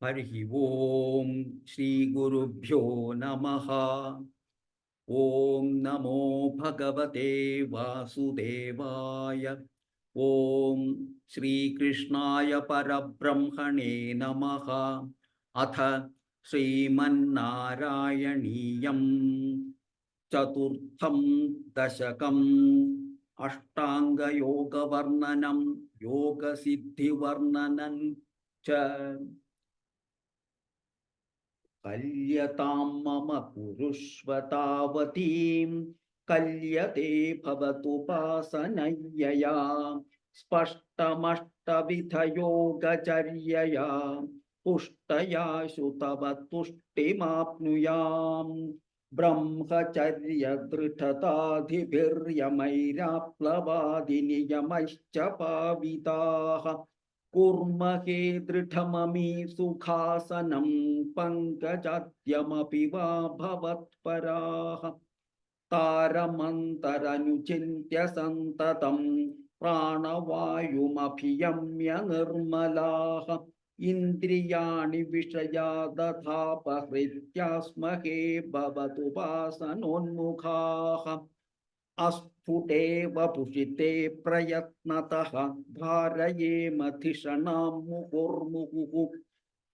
हरिः ओं श्रीगुरुभ्यो नमः। ओं नमो भगवते वासुदेवाय। ओं श्रीकृष्णाय परब्रह्मणे नमः। अथ श्रीमन्नारायणीयं चतुर्थं दशकम्। अष्टाङ्गयोगवर्णनं योगसिद्धिवर्णनं च। कल्यतां मम पुरुष्वतावतीं कल्यते भवतुपासनय्यया स्पष्टमष्टविधयोगचर्यया पुष्टयाशु तव तुष्टिमाप्नुयाम्। ब्रह्मचर्यदृढताधिभिर्यमैराप्लवादिनियमैश्च पाविताः कुर्महे दृढममी सुखासनं पङ्कजाद्यमपि वा भवत्पराः। तारमन्तरनुचिन्त्य सन्ततं प्राणवायुमभियम्य निर्मलाः इन्द्रियाणि विषयादथापहृत्यास्महे भवतुपासनोन्मुखाः। अस्फुटेव पुषिते प्रयत्नतः धारयेमधिषणां मुहुर्मुहुः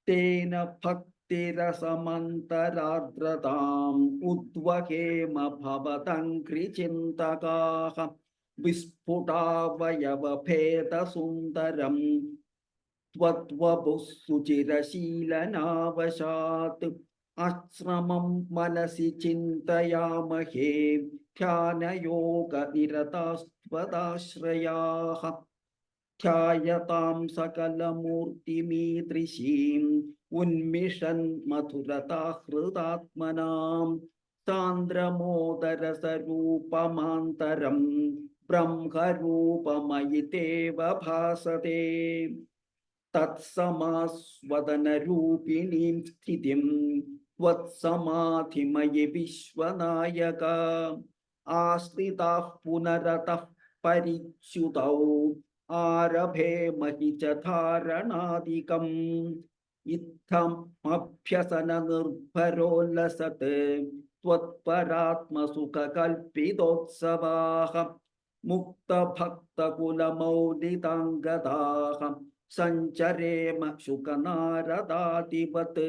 तेन भक्तिरसमन्तरार्द्रताम् उद्वहेम भवदङ्घ्रिचिन्तकाः। विस्फुटावयवभेदसुन्दरं त्वद्वपुः सुचिरशीलनावशात् आश्रमं मनसि चिन्तयामहे ध्यानयोगनिरतास्त्वदाश्रयाः। ध्यायतां सकलमूर्तिमीदृशीम् उन्मिषन् मधुरताः हृदात्मनां सान्द्रमोदरसरूपमान्तरं ब्रह्मरूपमयि तेव भासते। तत्समास्वदनरूपिणीं स्थितिं त्वत्समाधिमयि विश्वनायक आश्रिताः पुनरतः परिच्युतौ आरभेमहि च धारणादिकम्। इत्थमभ्यसननिर्भरोल्लसत् त्वत्परात्मसुखकल्पितोत्सवाः मुक्तभक्तकुलमौलिताङ्गदाः सञ्चरेम शुकनारदादिवत्।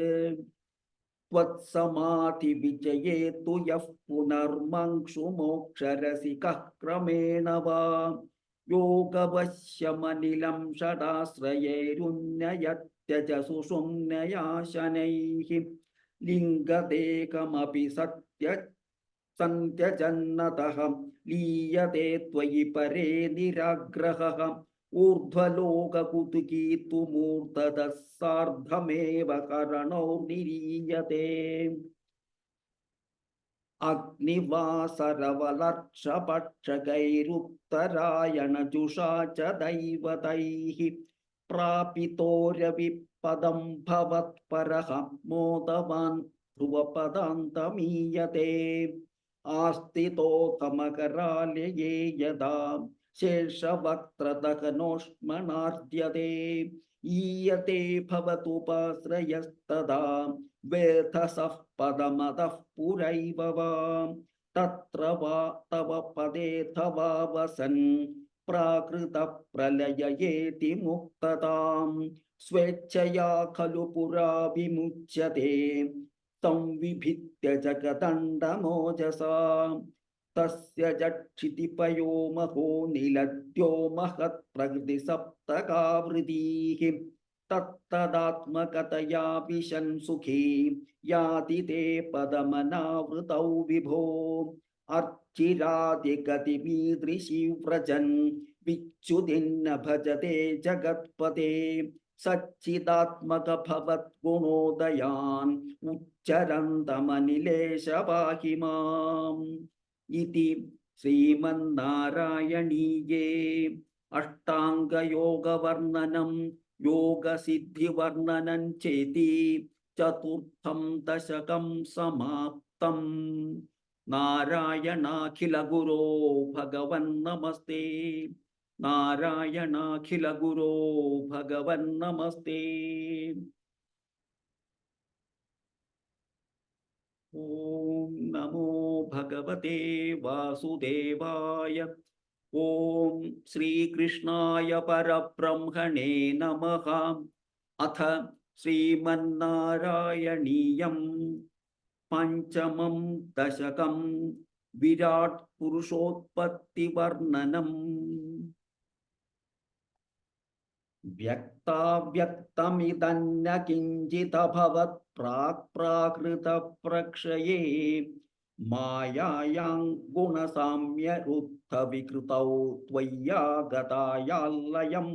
त्वत्समाधिविजये तु यः पुनर्मङ्क्षुमोक्षरसिकः क्रमेण वा योगवश्यमनिलं षडाश्रयैरुन्नयत्यज सुषुम्नया शनैः लिङ्गदेकमपि सन्त्यजन्नतः लीयते त्वयि परे निराग्रहः ऊर्ध्वलोककुतुकी तु मूर्धतः सार्धमेव करणौ निरीयते। अग्निवासरवलर्षपक्षकैरुत्तरायणजुषा च दैवतैः प्रापितोरविपदं भवत्परः मोदवान् ध्रुवपदान्तमीयते। आस्थितोऽथमकरालये यदा शेषवक्त्रदहनोष्मणार्ध्यते ईयते भवतुपाश्रयस्तदा वेधसः पदमतः पुरैव वा तत्र वा तव पदेऽथवा वसन् प्राकृतप्रलययेति मुक्ततां स्वेच्छया खलु पुरा विमुच्यते संविभित्य जगदण्डमोजसा। तस्य जक्षितिपयो महो निलद्यो महत्प्रकृतिसप्तकावृतिः तत्तदात्मकतया विशन् सुखी याति ते पदमनावृतौ विभो। अर्चिरादिगतिमीदृशी व्रजन् विच्युतिन्न भजते जगत्पते सच्चिदात्मक भवद्गुणोदयान् उच्चरन्तमनिलेश पाहि माम्। इति श्रीमन्नारायणीये अष्टाङ्गयोगवर्णनं योगसिद्धिवर्णनं चेति चतुर्थं दशकं समाप्तम्। नारायणाखिलगुरो भगवन्नमस्ते। नारायणाखिलगुरो भगवन्नमस्ते। ഓം നമോ ഭഗവതേ വാസുദേവായ. ഓം ശ്രീകൃഷ്ണായ പരബ്രഹ്മണേ നമഃ. അഥ ശ്രീമന്നാരായണീയം പഞ്ചമം ദശകം വിരാട് പുരുഷോത്പത്തി വർണ്ണനം. വ്യക്താവ്യക്തമിതന്ന കിഞ്ചിദഭവത് പ്രാക് പ്രാകൃത പ്രക്ഷയേ മായായാം ഗുണസാമ്യരുദ്ധ വികൃതൗ ത്വയ്യാഗതായാല്ലയം.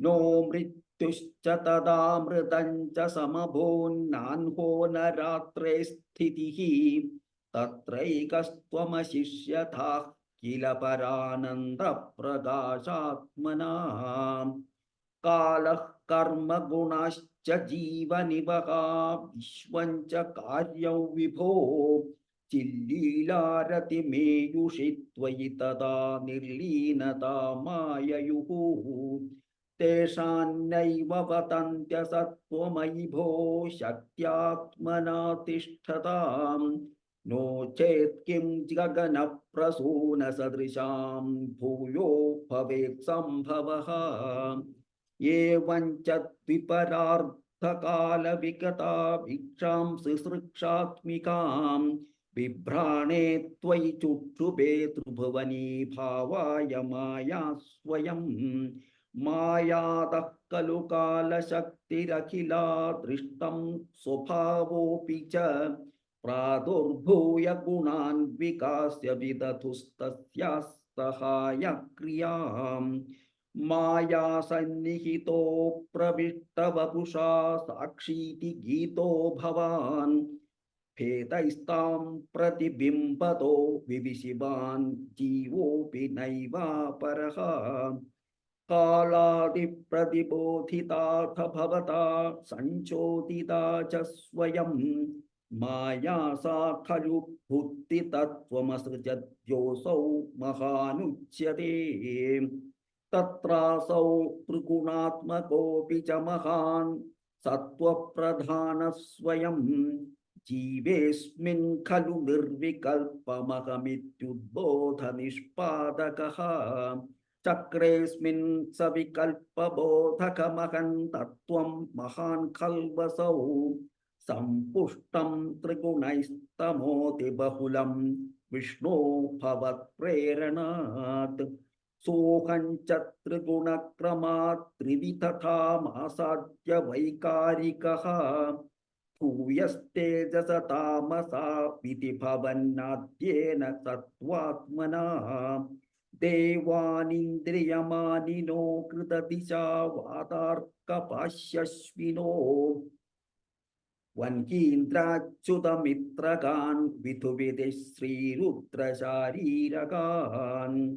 നോ മൃത്യുശ്ച തദാമൃതം ച സമഭൂന്നാൻഹോ ന രാത്രേ സ്ഥിതിഃ തത്രൈകസ്ത്വമശിഷ്യതാഃ കില പരാനന്ദ പ്രകാശാത്മനാ. കാലഃ കർമ്മ ഗുണശ്ച ജീവനിവഹ വിശ്വം ച കാര്യൗ വിഭോ ചില്ലീലാരതിമേയുഷി ത്വയി തദാ നിർലീനതാ മായയുഃ. തേഷാന്നൈവ വതന്ത്യ സത്വമയി ഭോ ശക്ത്യാത്മനാ തിഷ്ഠതാം. नो चेत् किं गगनप्रसून सदृशां भूयो भवेत् सम्भवः. एवं च द्विपरार्धकालविगता भिक्षां सृसृक्षात्मिकां बिभ्राणे त्वयि चुक्षुभे त्रिभुवनी भावाय माया स्वयं. मायातः खलु कालशक्तिरखिला दृष्टं स्वभावोऽपि च प्रादुर्भूय गुणान् विकास्य विदधुस्तस्याः सहायक्रियाम्. माया सन्निहितो प्रविष्टवपुषा साक्षीति गीतो भवान्. भेदैस्तां प्रतिबिम्बतो विविशिवान् जीवोऽपि नैवापरः. कालादिप्रतिबोधिताथ भवता संचोदिता च स्वयं. माया सा खलु बुद्धितत्त्वमसृजद्योऽसौ महानुच्यते. तत्रासौ त्रिगुणात्मकोऽपि च महान् सत्त्वप्रधानः स्वयं. जीवेऽस्मिन् खलु निर्विकल्पमहमित्युद्बोधनिष्पादकः. चक्रेऽस्मिन् सविकल्पबोधकमहं तत्त्वं महान् खल्वसौ. सम्पुष्टं त्रिगुणैस्तमोतिबहुलं विष्णो भवत्प्रेरणात्. सोऽहं च त्रिगुणक्रमात् त्रिविधतामासाद्य वैकारिकः. भूयस्तेजसतामसा विधि भवन्नाद्येन सत्त्वात्मना. देवानिन्द्रियमानिनो कृतदिशा वातार्कपाश्यश्विनो. वन्हीन्द्राच्युतमित्रकान् विधुविधिः श्रीरुद्रशारीरकान्.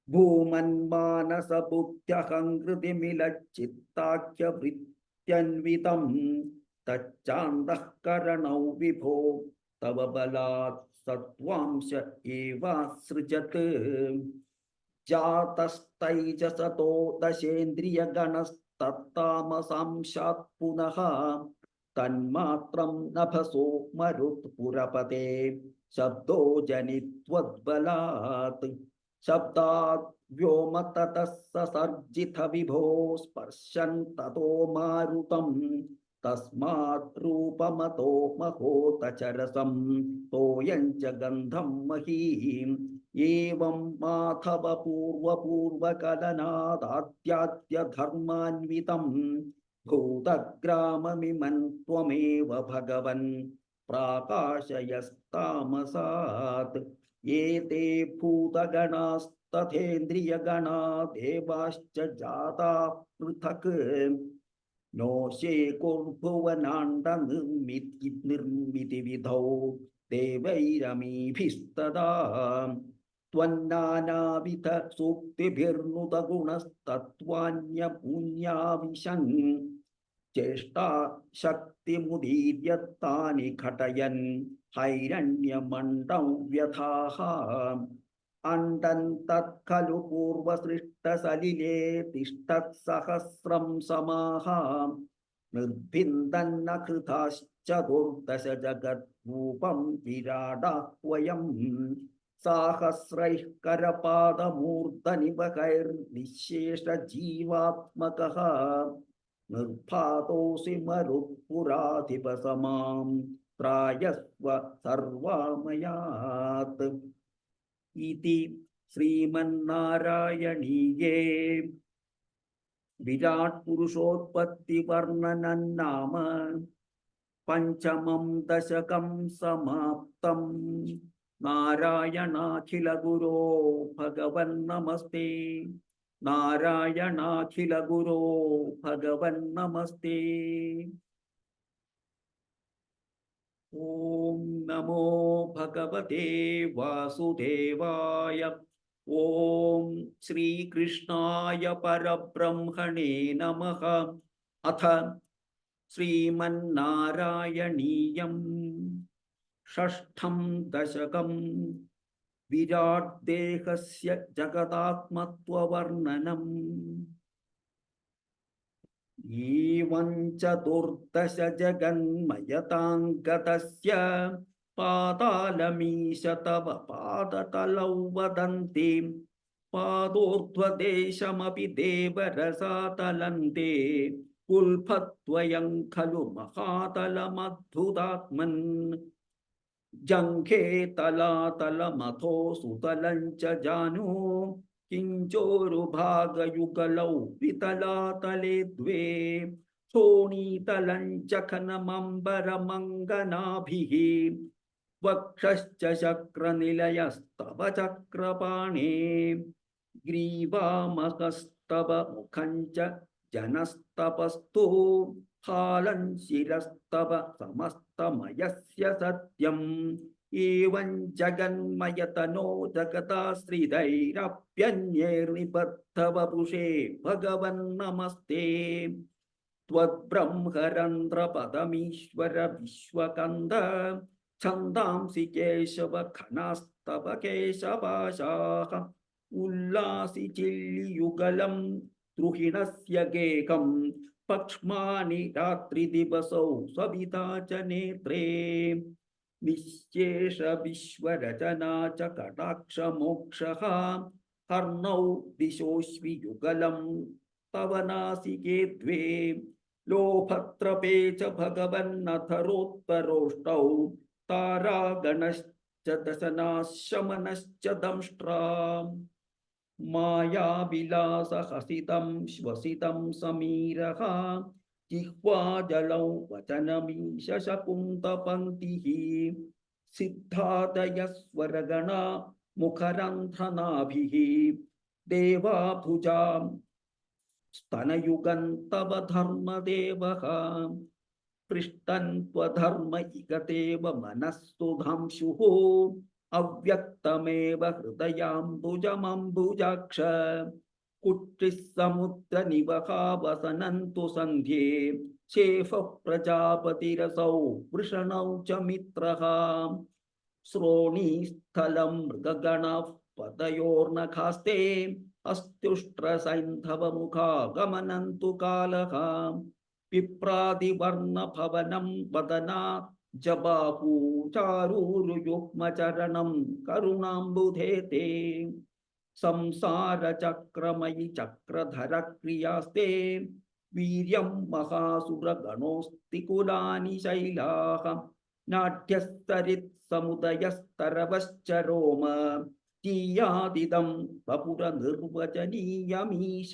भूमन्मानसबुद्ध्यहङ्कृतिमिलच्चित्ताख्यवृत्त्यन्वितं तच्चान्तःकरणौ विभो तव बलात् सत्त्वांश एवासृजत्. जातस्तैजसतो दशेन्द्रियगणस्तत्तामसांशात् पुनः तन्मात्रं नभसो मरुत्पुरपते शब्दो जनित्वद्बलात्. शब्दात् व्योम ततः ससर्जित विभो स्पर्शन् ततो मारुतं. तस्मात् रूपमतो महोत च रसं तोयं च गन्धं महीम्. एवं माधव पूर्वपूर्वकलनादाद्याद्यधर्मान्वितं भूतग्राममिमं त्वमेव भगवन् प्राकाशयस्तामसात्. एते भूतगणास्तथेन्द्रियगणा देवाश्च जाता पृथक्. नो शेकुर्भुवनाण्डनिर्मितिविधौ देवैरमीभिस्तदा. त्वन्नानाविध सूक्तिभिर्नुत गुणस्तत्त्वान्यपुण्याविशन्. चेष्टा शक्तिमुदीर्य तानि घटयन् हैरण्यमण्डं व्यथाः. अण्डन्तत् खलु पूर्वसृष्टसलिले तिष्ठत्सहस्रं समाः. निर्भिन्दन्न कृताश्चतुर्दश जगत् रूपं विराडाह्वयम् साहस्रैः करपादमूर्धनिवकैर्निःशेषजीवात्मकः निर्भातोऽसि मरुत्पुराधिपसमां त्रायस्व सर्वामयात् इति श्रीमन्नारायणीये विराट पुरुषोत्पत्ति वर्णनं नाम पंचमं दशकं समाप्तम् नारायणाखिल गुरो भगवन्नमस्ते नारायणाखिल गुरो भगवन्नमस्ते ओम नमो भगवते वासुदेवाय ओम श्री कृष्णाय परब्रह्मणे नमः अथ श्रीमन्नारायणीयं षष्ठं दशकं विराट देहस्य जगदात्मत्ववर्णनम् एवं चतुर्दश जगन्मयताङ्गतस्य पातालमीश तव पादतलौ वदन्ति पादोर्ध्वदेशमपि देवरसातलन्ते कुल्फत्वयं खलु महातलमद्भुतात्मन् जङ्घे तलातलमथो सुतलं च जानु किञ्चोरुभागयुगलौ वितलातले द्वे शोणीतलं च खनमम्बरमङ्गनाभिः वक्षश्च शक्रनिलयस्तव चक्रपाणे ग्रीवामकस्तव मुखं च जनस्तपस्तु हालं शिरस्तव समस्तमयस्य सत्यम् एवं जगन्मयतनो जगदाश्रितैरप्यन्यैर्निबद्धवपुषे भगवन्नमस्ते त्वद्ब्रह्मरन्ध्रपदमीश्वर विश्वकन्द छन्दांसि केशव खनास्तव केशपाशाः उल्लासि चिल्लियुगलं द्रुहिणस्य गेकं पक्ष्मानि रात्रिदिवसौ सविता च नेत्रे निश्चेष विश्वरचना च कटाक्षमोक्षः कर्णौ दिशोऽश्वियुगलं तव नासिके द्वे लोभत्रपे च भगवन्नथरोत्तरोष्टौ तारागणश्च दशनाशमनश्च दंष्ट्रा मायाविलासहसितं श्वसितं समीरः जिह्वाजलौ वचनमीश शकुन्तपङ्क्तिः सिद्धादयस्वरगणा मुखरन्ध्रनाभिः देवाभुजां स्तनयुगं तव धर्मदेवः पृष्टं त्वधर्म इगतेव मनस्तुधांशुः अव्यक्तमेव हृदयाम्बुजमम्बुजाक्ष कुट्टिः समुद्रनिवहावसनन्तु सन्ध्ये शेफः प्रजापतिरसौ वृषणौ च मित्रः श्रोणीस्थलं मृगगणाः पदयोर्नखास्ते अस्त्युष्ट्रसैन्धवमुखागमनन्तु कालः पिप्रादिवर्णभवनं वदना जबाहू चारूरुयुग्मचरणं करुणाम्बुधे ते संसारचक्रमयि चक्रधरक्रियास्ते वीर्यं महासुरगणोऽस्ति कुलानि शैलाः नाट्यस्तरित्समुदयस्तरवश्च रोम जीयादिदं वपुरनिर्वचनीयमीश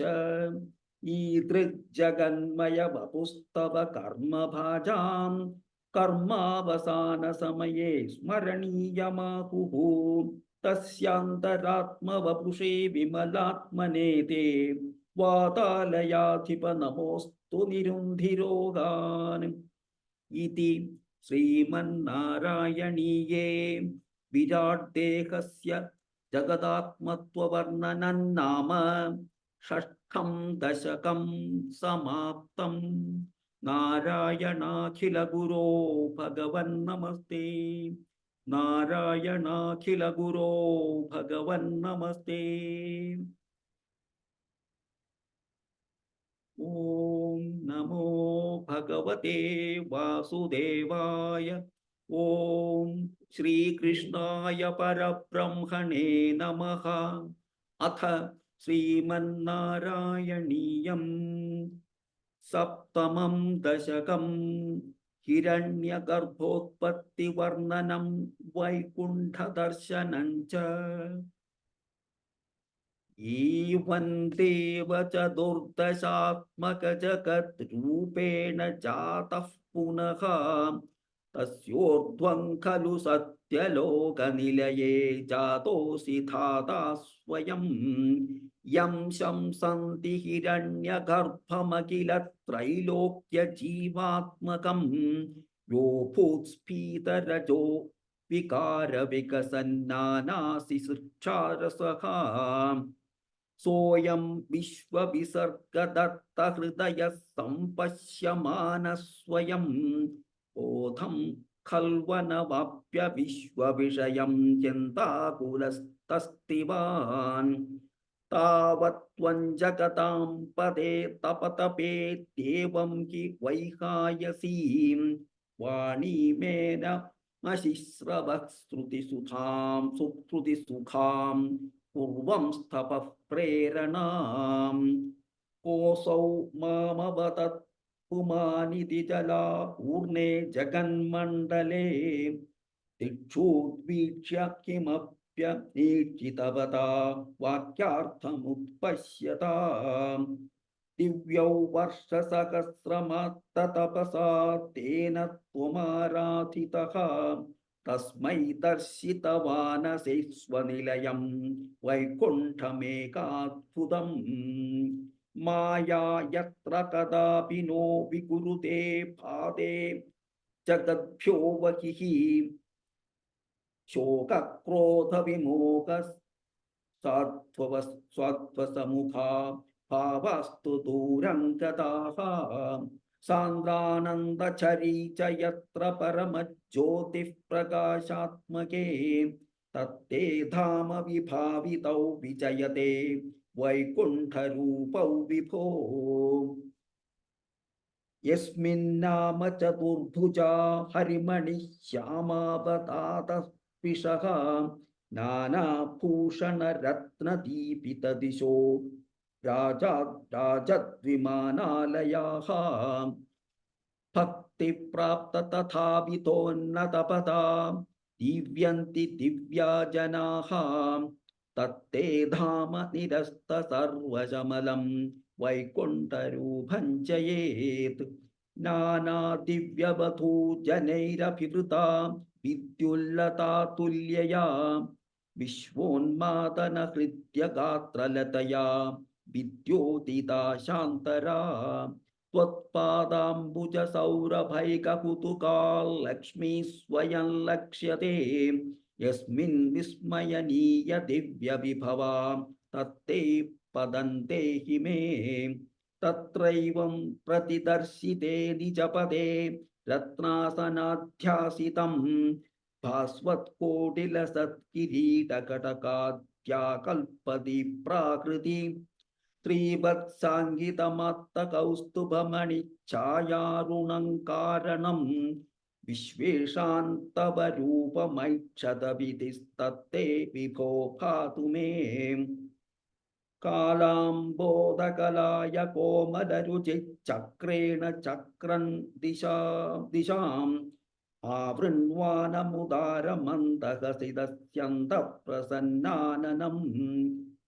ईदृग्जगन्मय वपुस्तव कर्मभाजां कर्मावसानसमये स्मरणीयमाहुः तस्यान्तरात्मवपुषे विमलात्मने ते वातालयाधिप नमोऽस्तु निरुन्धिरोगान् इति श्रीमन्नारायणीये विराट्देहस्य जगदात्मत्ववर्णनं नाम षष्ठं दशकं समाप्तम् नारायणाखिल गुरो भगवन्नमस्ते नारायणाखिल गुरो भगवन्नमस्ते ओम नमो भगवते वासुदेवाय ഓം ശ്രീകൃഷ്ണായ പരബ്രഹ്മണേ നമഃ. അഥ ശ്രീമന്നാരായണീയം സപ്തമം ദശകം. ഹിരണ്യഗർഭോത്പത്തിവർണ്ണനം വൈകുണ്ഠദർശനം ച. ഈവൻ ദേവ ചതുർദശാത്മകജഗത് രൂപേണ ജാതഃ പുനഃ തസ്യോർധ്വം ഖലു സത്യലോകനിലയേ ജാതോऽസി ധാതാ സ്വയം. യം ശംസന്തി ഹിരണ്യഗർഭമഖില ത്രൈലോക്യജീവാത്മകം യോ ഭൂത്സ്ഫീതരജോ വികാരവികസന്നാനാസി സൃക്ഷാരസഃ. സോയം വിശ്വവിസർഗദത്തഹൃദയഃ സംപശ്യമാനഃ സ്വയം. ബോധം ഖൽവനവാപ്യ വിശ്വവിഷയം ചിന്താകുലസ്തസ്തിവാൻ. താവത്ത്വം ജഗതാം പദേ തപതപേത്യേവം ഹി വൈഹായസീം വാണീമേന അശിശ്രവഃ ശ്രുതിസുഖാം പൂർവം സ്ഥപഃ പ്രേരണാം. കോസൗ മാമവതത് പുമാനിതി ജലാ ഊർണേ ജഗന്മണ്ഡലേ ദിക്ഷൂദ്വീക്ഷ്യ കിമപ്യനീക്ഷിതവതാ വാക്യാർത്ഥമുത്പശ്യതാ. ദിവ്യൗ വർഷസഹസ്രമാത്തതപസാ തേന ത്വമാരാധിതഃ. തസ്മൈ ദർശിതവാനസൈ സ്വനിലയം വൈകുണ്ഠമേകാദ്ഭുതം. മായാ യത്ര കദാപി നോ വികുരുതേ ഭാതേ ജഗദ്ഭ്യോ വഹിഃ. ശോകക്രോധവിമോഹ സാധ്വസമുഖാ ഭാവാസ്തു ദൂരം ഗതാഃ. സാന്ദ്രാനന്ദചരീ ച യത്ര പരമജ്യോതിഃ പ്രകാശാത്മകേ തത്തേ ധാമ വിഭാവിതൗ വിജയതേ വൈകുണ്ഠരൂപൗ വിഭോ. യസ്മിന്നാമ ചതുർഭുജാ ഹരിമണിഃ ശ്യാമാവതാതസ്പിഷഃ നാനാഭൂഷണരത്നദീപിതദിശോ രാജദ്വിമാനാലയാഃ. ഭക്തിപ്രാപ്ത തഥാവിതോന്നതപദാ ദിവ്യന്തി ദിവ്യാ ജനാഃ. തത്തേ ധാമ നിരസ്ത സർവശമലം വൈകുണ്ഠരൂപം ജയേത്. നാനാദിവ്യവധൂ ജനൈരഭിവൃതാ വിദ്യുല്ലതാ തുല്യയാ വിശ്വോന്മാദന ഹൃദ്യഗാത്രലതയാ വിദ്യോതിതാ ശാന്തരാ. ത്വത്പാദാംബുജ സൗരഭൈകകുതുകാ ലക്ഷ്മീ സ്വയം ലക്ഷ്യത്തെ. യസ്മിൻ വിസ്മയനീയ ദിവ്യവിഭവാ തത്തേ പദം ദേഹി മേ. തത്രൈവം പ്രതിദർശിതേ നിജപദേ രത്നാസനാധ്യാസിതം ഭാസ്വത്കോടിലസത്കിരീടകടകാദ്യാകൽപതി പ്രാകൃതി. ശ്രീവത്സാംഗിതമത്തകൗസ്തുഭമണിഛായാരുണം കാരണം വിശ്വേഷാന്തവ രൂപമൈക്ഷതവിധിസ്തത്തേ വിഭോ ഭാതു മേ. കാലാംബോധകലായ കോമലരുചിചക്രേണ ചക്രൻ ദിശാം ആവൃണ്വാനമുദാരമന്ദഹസിതസ്യന്തഃപ്രസന്നാനനം.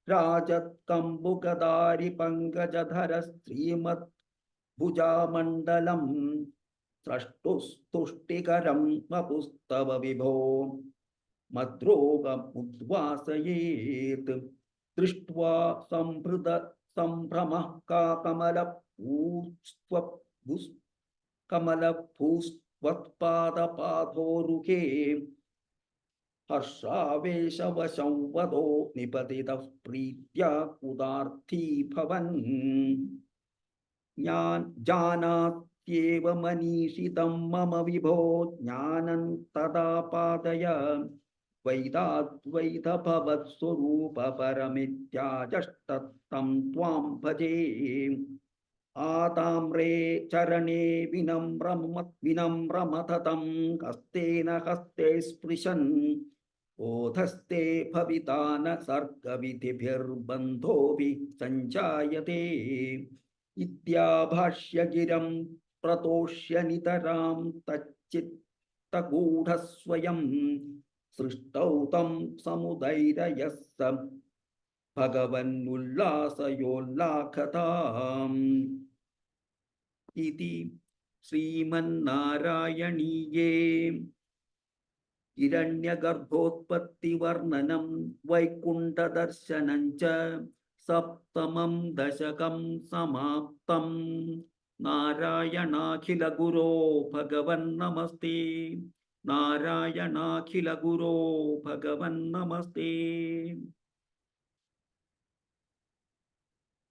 രാജത്കമ്പുകധാരി പങ്കജധര ശ്രീമത് ഭുജാമണ്ഡലം സ്രഷ്ടുസ്തുഷ്ടികരം വപുസ്തവ വിഭോ മദ്രോഗമുദ്വാസയേത്. ദൃഷ്ട്വാ സംഭ്രമഃ കമലഭൂസ്ത്വത്പാദപാദോരുഹേ ഹർഷാവേശവശം വദോ നിപതിതഃ പ്രീത്യാ കുതാർത്ഥീ ഭവൻ. ജാനാത്യേവ മനീഷിതം മമ വിഭോ ജ്ഞാനം തദാ പാദയ. വൈദാദ്വൈതഭവത്സ്വരൂപ പരമിത്യാജഷ്ടം ത്വാം ഭജേ. आताम्रे चरणे विनम्रमथतं हस्तेन हस्ते स्पृशन् ओधस्ते भविता न सर्गविधिभिर्बन्धोऽपि सञ्जायते इत्याभाष्य गिरं प्रतोष्य नितरां तच्चित्तगूढस्वयं सृष्टौ तं समुदैरयः स भगवन्नुल्लासयोल्लाखताम् इति श्रीमन्नारायणीये हिरण्यगर्भोत्पत्तिवर्णनं वैकुण्ठदर्शनं च सप्तमं दशकं समाप्तम् नारायणाखिलगुरो भगवन्नमस्ते नारायणाखिलगुरो भगवन्नमस्ते।